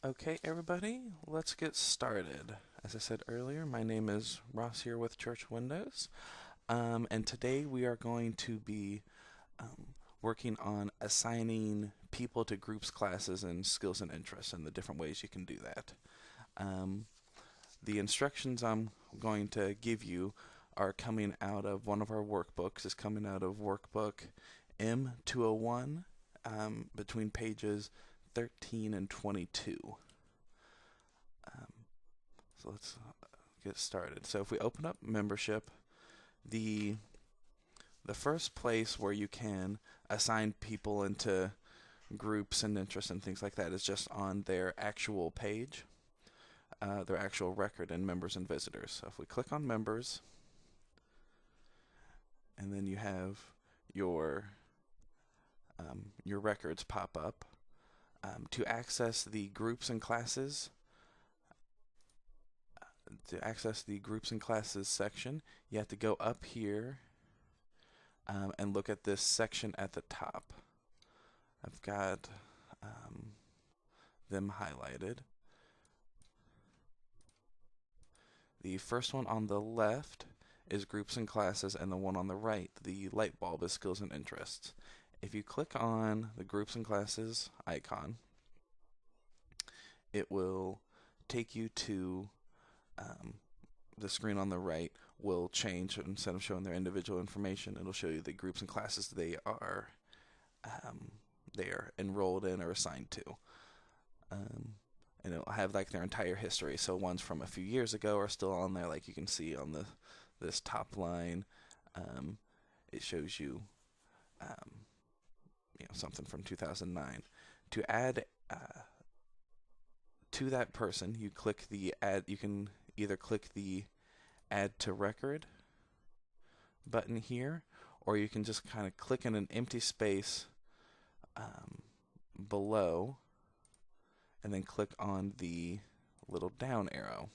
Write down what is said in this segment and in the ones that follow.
Okay, everybody, let's get started. As I said earlier, my name is Ross here with Church Windows, and today we are going to be um, working on assigning people to groups, classes, and skills and interests, and the different ways you can do that. Um, the instructions I'm going to give you are coming out of one of our workbooks. It's coming out of workbook M201 between pages 13 and 22. Um, so let's get started. So if we open up membership, the the first place where you can assign people into groups and interests and things like that is just on their actual page, their actual record in members and visitors. So if we click on members, and then you have your your records pop up. To access the groups and classes, section, you have to go up here and look at this section at the top. I've got them highlighted. The first one on the left is groups and classes, and the one on the right, the light bulb, is skills and interests. If you click on the groups and classes icon, it will take you to the screen on the right will change. Instead of showing their individual information, it'll show you the groups and classes they are enrolled in or assigned to. And it'll have like their entire history. So ones from a few years ago are still on there, like you can see on this top line. It shows you, something from 2009. To add to that person, you click the add. You can either click the add to record button here, or you can just kind of click in an empty space below, and then click on the little down arrow.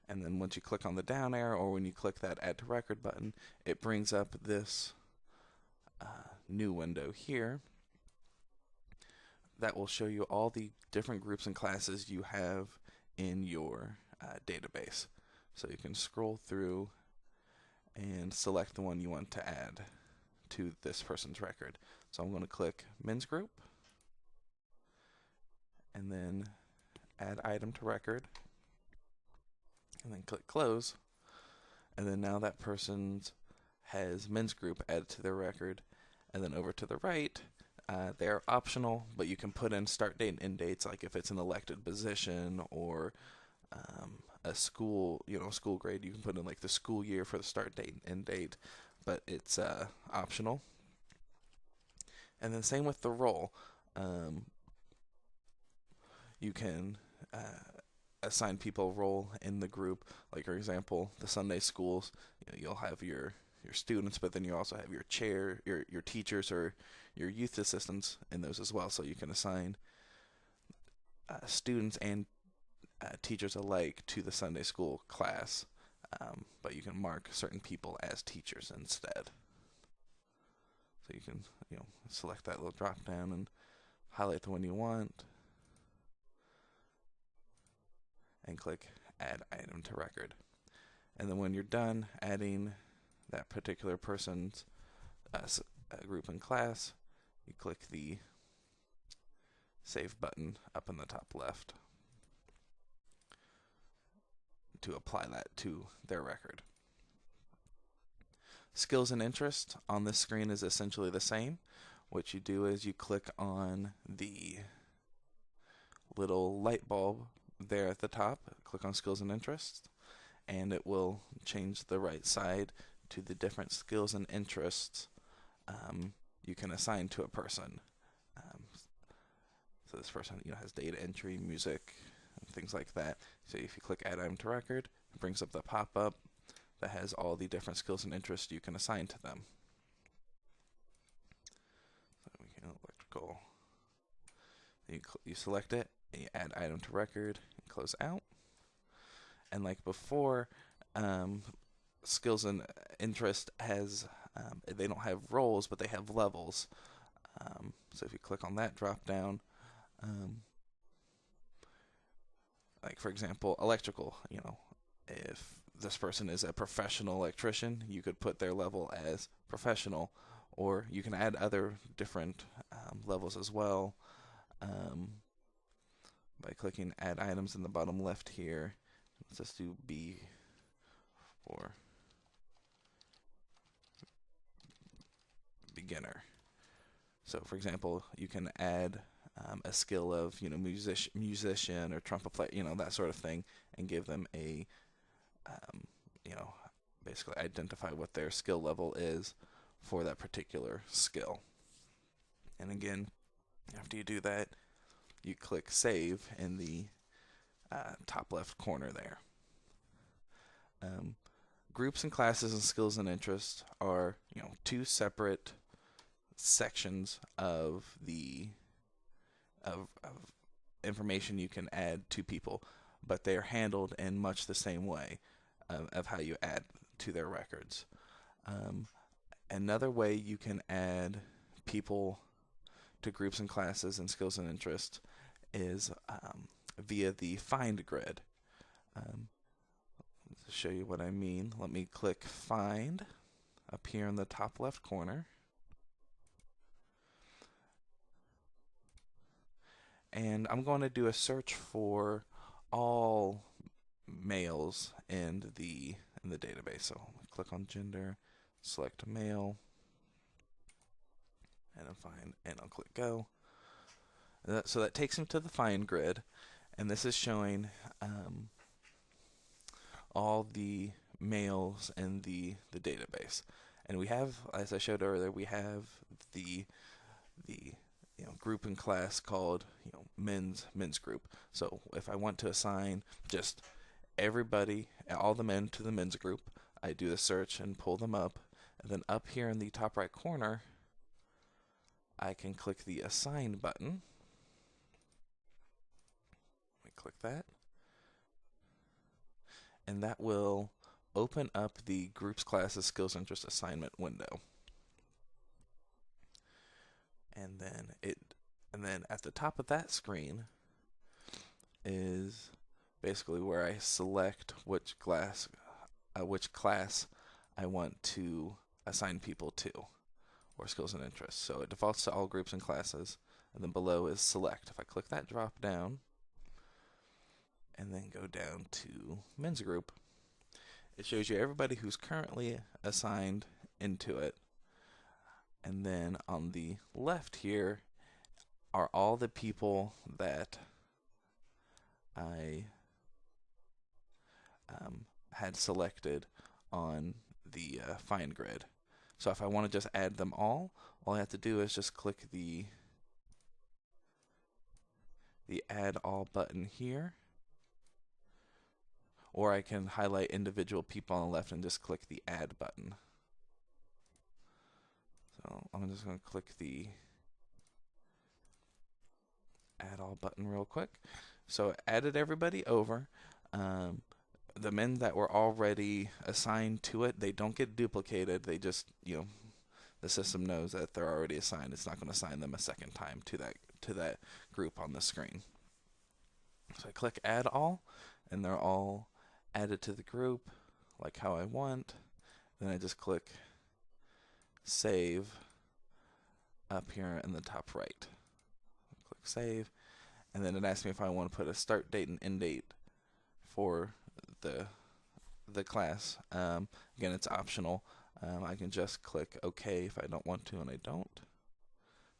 And then once you click on the down arrow, or when you click that add to record button, it brings up this new window here that will show you all the different groups and classes you have in your database. So you can scroll through and select the one you want to add to this person's record. So I'm going to click men's group, and then add item to record, and then click close. And then now that person has men's group added to their record. And then over to the right, they're optional, but you can put in start date and end dates, like if it's an elected position or a school, school grade. You can put in like the school year for the start date and end date, but it's optional. And then same with the role. You can assign people a role in the group. Like, for example, the Sunday schools, you'll have your students, but then you also have your chair, your teachers, or your youth assistants in those as well. So you can assign students and teachers alike to the Sunday school class, but you can mark certain people as teachers instead. So you can select that little drop down and highlight the one you want, and click add item to record. And then when you're done adding that particular person's group and class, you click the save button up in the top left to apply that to their record. Skills and interest on this screen is essentially the same. What you do is you click on the little light bulb there at the top, click on skills and interests, and it will change the right side to the different skills and interests you can assign to a person. So this person has data entry, music, and things like that. So if you click add item to record, it brings up the pop-up that has all the different skills and interests you can assign to them. So we can electrical. You select it, and you add item to record, and close out. And like before, skills and interest has they don't have roles, but they have levels. So if you click on that drop down, Um, like for example, electrical. If this person is a professional electrician, you could put their level as professional, or you can add other different levels as well by clicking Add Items in the bottom left here. Let's just do B for beginner. So, for example, you can add a skill of musician or trumpet player, that sort of thing, and give them a you know basically identify what their skill level is for that particular skill. And again, after you do that, you click Save in the top left corner there. Groups and classes and skills and interests are two separate sections of the of information you can add to people, but they are handled in much the same way of how you add to their records. Another way you can add people to groups and classes and skills and interests is via the Find grid. To show you what I mean, let me click Find up here in the top left corner. And I'm going to do a search for all males in the database. So click on gender, select male, and then find, and I'll click go. So that takes him to the Find grid, and this is showing all the males in the database. And we have, as I showed earlier, we have the group and class called men's group. So if I want to assign just everybody, all the men to the men's group, I do the search and pull them up, and then up here in the top right corner I can click the Assign button. Let me click that, and that will open up the groups, classes, skills, interest assignment window. And then at the top of that screen is basically where I select which class I want to assign people to, or skills and interests. So it defaults to all groups and classes, and then below is select. If I click that drop down and then go down to men's group, it shows you everybody who's currently assigned into it. And then on the left here are all the people that I had selected on the Find grid. So if I want to just add them all I have to do is just click the Add All button here, or I can highlight individual people on the left and just click the Add button. So I'm just going to click the Add All button real quick. So it added everybody over. The men that were already assigned to it, they don't get duplicated. They just, the system knows that they're already assigned. It's not going to assign them a second time to that group on the screen. So I click Add All, and they're all added to the group like how I want. Then I just click Save up here in the top right. Click Save, and then it asks me if I want to put a start date and end date for the class. Again, it's optional. I can just click OK if I don't want to, and I don't.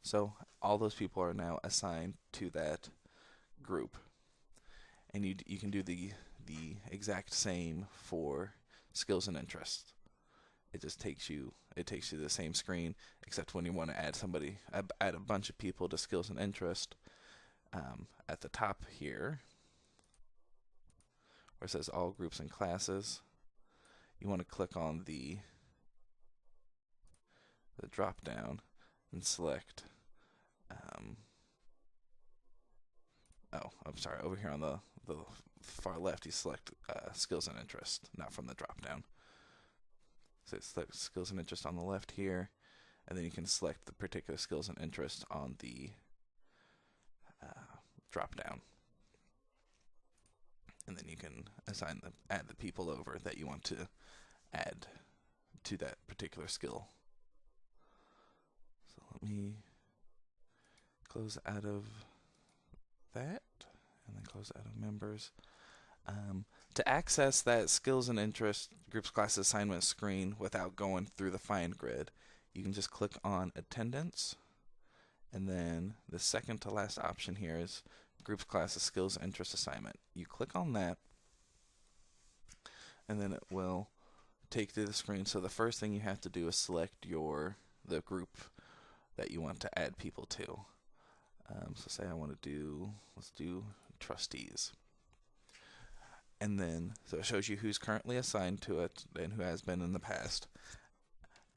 So all those people are now assigned to that group, and you can do the exact same for skills and interests. It just takes you to the same screen, except when you want to add a bunch of people to skills and interest. At the top here, where it says all groups and classes, you want to click on the drop down and select I'm sorry, over here on the far left you select skills and interest, not from the drop down. So select skills and interest on the left here, and then you can select the particular skills and interest on the drop down. And then you can add the people over that you want to add to that particular skill. So let me close out of that, and then close out of members. To access that skills and interest groups class assignment screen without going through the find grid, you can just click on attendance, and then the second to last option here is groups classes skills interest assignment. You click on that, and then it will take to the screen. So the first thing you have to do is select the group that you want to add people to. So say I want to let's do trustees. And then, so it shows you who's currently assigned to it and who has been in the past.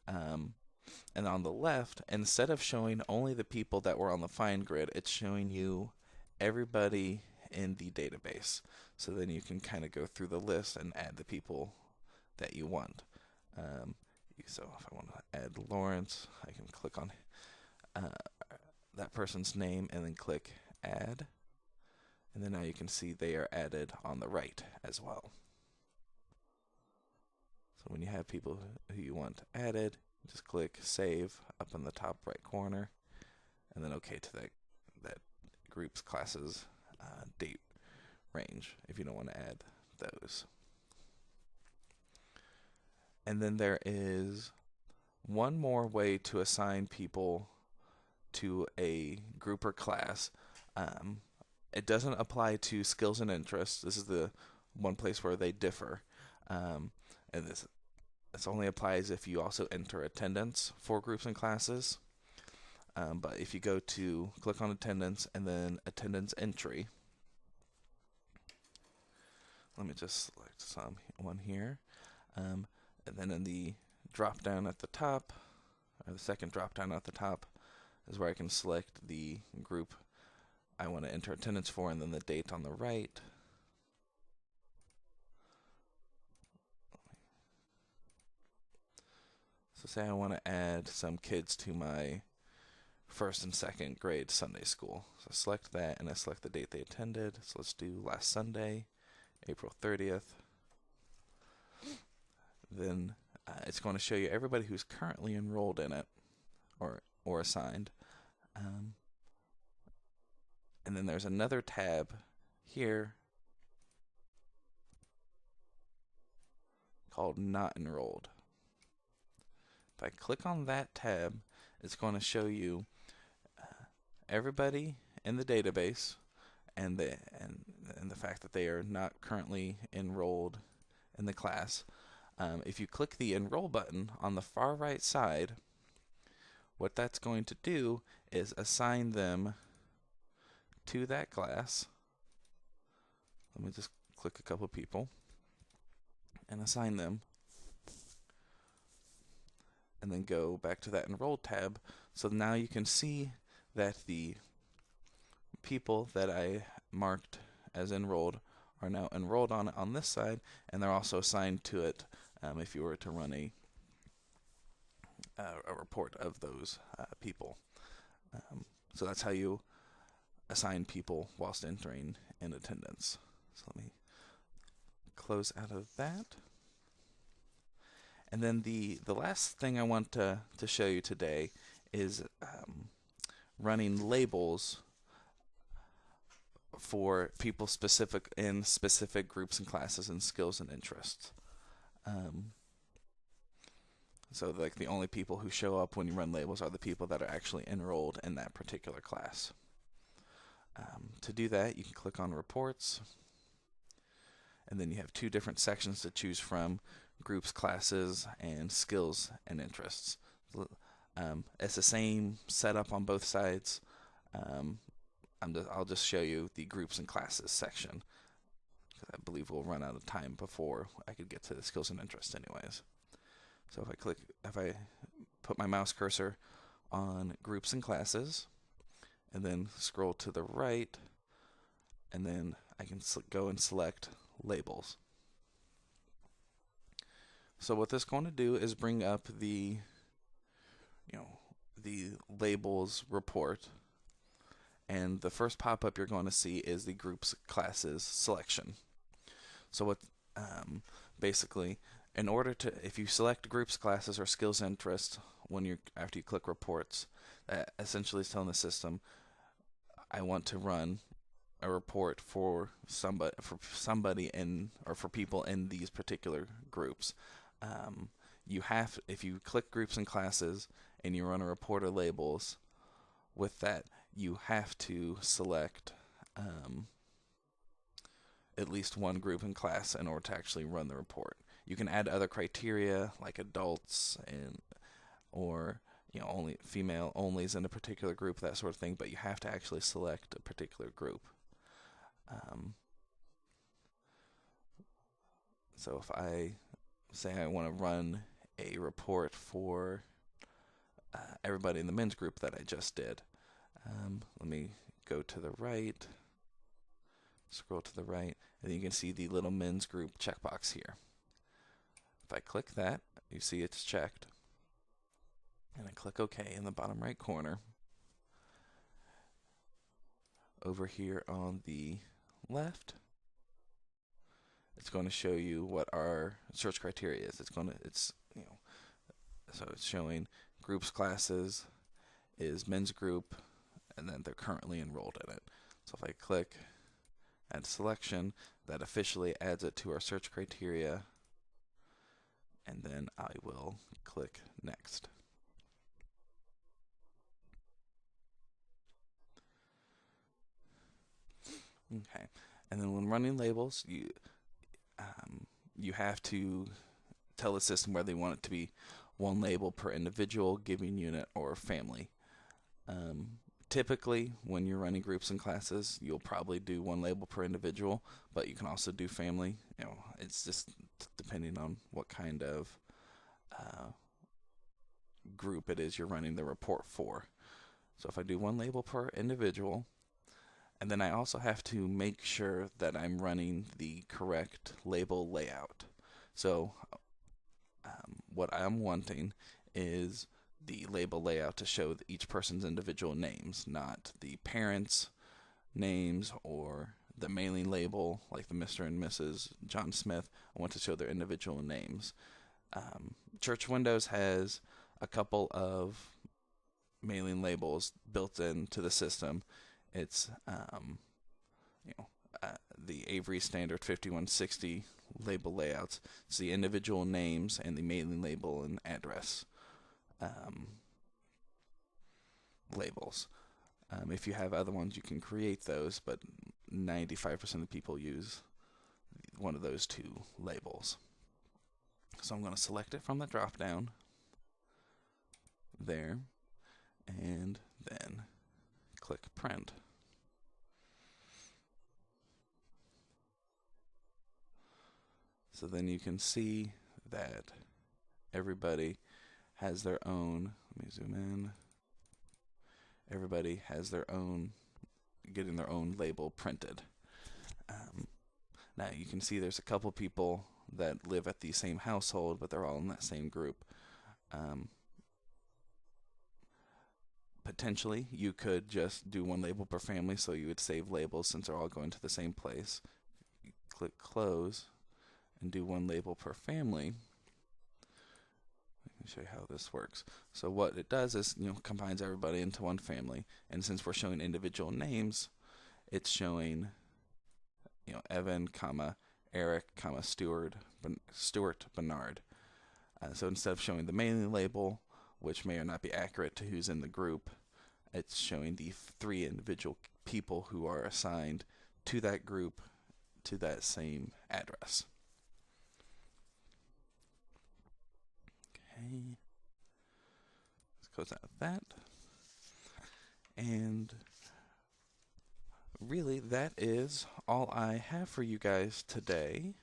And on the left, instead of showing only the people that were on the find grid, it's showing you everybody in the database. So then you can kind of go through the list and add the people that you want. So if I want to add Lawrence, I can click on that person's name and then click add. And then now you can see they are added on the right as well. So when you have people who you want added, just click save up in the top right corner, and then OK to that group's classes date range if you don't want to add those. And then there is one more way to assign people to a group or class. It doesn't apply to skills and interests. This is the one place where they differ. And this only applies if you also enter attendance for groups and classes. But if you go to click on attendance and then attendance entry, let me just select one here. And then in the drop down at the top, or the second drop down at the top, is where I can select the group I want to enter attendance for, and then the date on the right. So say I want to add some kids to my first and second grade Sunday school. So I select that, and I select the date they attended. So let's do last Sunday, April 30th. Then it's going to show you everybody who's currently enrolled in it or assigned. And then there's another tab here called Not Enrolled. If I click on that tab, it's going to show you everybody in the database and the fact that they are not currently enrolled in the class. If you click the Enroll button on the far right side, what that's going to do is assign them to that class. Let me just click a couple people and assign them, and then go back to that Enroll tab. So now you can see that the people that I marked as enrolled are now enrolled on this side, and they're also assigned to it if you were to run a report of those people. So that's how you assign people whilst entering in attendance. So let me close out of that. And then the last thing I want to show you today is running labels for people in specific groups and classes and skills and interests. So like the only people who show up when you run labels are the people that are actually enrolled in that particular class. To do that, you can click on Reports, and then you have two different sections to choose from: groups, classes, and skills and interests. It's the same setup on both sides. I'll just show you the groups and classes section, because I believe we'll run out of time before I could get to the skills and interests anyways. So if I put my mouse cursor on groups and classes, and then scroll to the right, and then I can go and select labels. So what this is going to do is bring up the labels report, and the first pop-up you're going to see is the groups classes selection. So what basically, in order to, if you select groups classes or skills interest after you click reports, that essentially is telling the system, I want to run a report for somebody in, or for people in these particular groups. If you click groups and classes and you run a report or labels, with that you have to select at least one group and class in order to actually run the report. You can add other criteria like adults or only female onlys in a particular group, that sort of thing, but you have to actually select a particular group. So if I say I want to run a report for everybody in the men's group that I just did, let me go to the right, scroll to the right, and you can see the little men's group checkbox here. If I click that, you see it's checked, and I click OK in the bottom right corner. Over here on the left, it's going to show you what our search criteria is. So it's showing groups classes is men's group, and then they're currently enrolled in it. So if I click add selection, that officially adds it to our search criteria, and then I will click next. Okay, and then when running labels, you have to tell the system whether you want it to be one label per individual, giving unit, or family. Typically, when you're running groups and classes, you'll probably do one label per individual, but you can also do family. It's just depending on what kind of group it is you're running the report for. So if I do one label per individual, and then I also have to make sure that I'm running the correct label layout. So what I'm wanting is the label layout to show each person's individual names, not the parents' names or the mailing label like the Mr. and Mrs. John Smith. I want to show their individual names. Church Windows has a couple of mailing labels built into the system. It's the Avery Standard 5160 label layouts. It's the individual names and the mailing label and address labels. If you have other ones, you can create those, but 95% of people use one of those two labels. So I'm going to select it from the drop down there, and then click print. So then you can see that everybody has their own, let me zoom in, everybody has their own, getting their own label printed. Now you can see there's a couple people that live at the same household, but they're all in that same group. Potentially, you could just do one label per family, so you would save labels since they're all going to the same place. You click close and do one label per family. Let me show you how this works. So what it does is, combines everybody into one family, and since we're showing individual names, it's showing, Evan, Eric, Stuart Bernard. So instead of showing the mailing label, which may or not be accurate to who's in the group, it's showing the 3 individual people who are assigned to that group to that same address. Okay, let's close out that. And really, that is all I have for you guys today.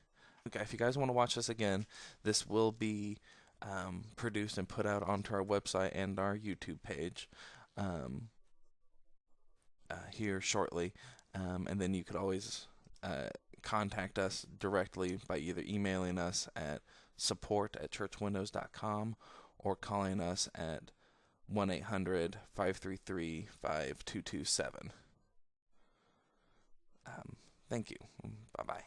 Okay, if you guys want to watch this again, this will be produced and put out onto our website and our YouTube page here shortly. And then you could always contact us directly by either emailing us at support@churchwindows.com or calling us at 1-800-533-5227. Thank you. Bye bye.